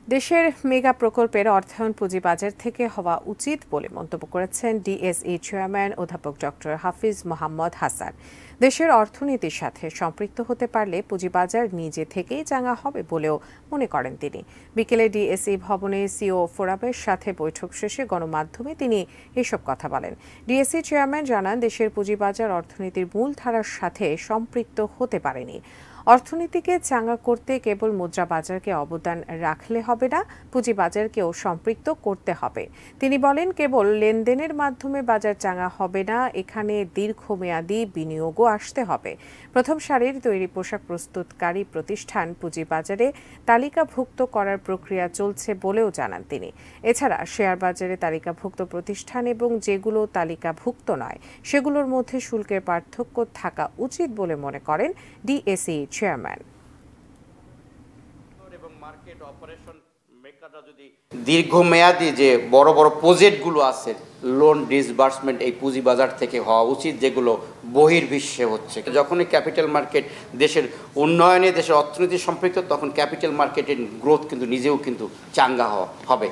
দেশের মেগা প্রকল্পের অর্থায়ন পুঁজিবাজার থেকে হওয়া উচিত বলে মন্তব্য করেছেন ডিএসই চেয়ারম্যান অধ্যাপক ডক্টর হাফিজ মোহাম্মদ হাসান। দেশের অর্থনীতির সাথে সম্পৃক্ত হতে পারলে পুঁজিবাজার নিজে থেকেই চাঙা হবে বলেও মনে করেন তিনি। বিকেলে ডিএসই ভবনে সিও ফোরামের সাথে বৈঠক শেষে গণমাধ্যমে তিনি এসব কথা বলেন। ডিএসই চেয়ারম্যান জানান, দেশের পুঁজিবাজার অর্থনীতির মূলধারার সাথে সম্পৃক্ত হতে পারেনি। অর্থনীতিকে চাঙা করতে কেবল মুদ্রা বাজারকে অবদান রাখলে হবে না, পুঁজিবাজারকেও সম্পৃক্ত করতে হবে। তিনি বলেন, কেবল লেনদেনের মাধ্যমে বাজার চাঙা হবে না, এখানে দীর্ঘমেয়াদী বিনিয়োগও আসতে হবে। প্রথম সারির তৈরি পোশাক প্রস্তুতকারী প্রতিষ্ঠান পুঁজিবাজারে তালিকাভুক্ত করার প্রক্রিয়া চলছে বলেও জানান তিনি। এছাড়া শেয়ার বাজারে তালিকাভুক্ত প্রতিষ্ঠান এবং যেগুলো তালিকাভুক্ত নয় সেগুলোর মধ্যে শুল্কের পার্থক্য থাকা উচিত বলে মনে করেন ডিএসই চেয়ারম্যান। দীর্ঘমেয়াদী যে বড় বড় প্রজেক্টগুলো আছে, লোন ডিসবার্সমেন্ট এই পুঁজিবাজার থেকে হওয়া উচিত, যেগুলো বহির্বিশ্বে হচ্ছে। যখনই ক্যাপিটাল মার্কেট দেশের উন্নয়নে, দেশের অর্থনীতি সম্পৃক্ত, তখন ক্যাপিটাল মার্কেটের গ্রোথ কিন্তু নিজেও কিন্তু চাঙ্গা হবে।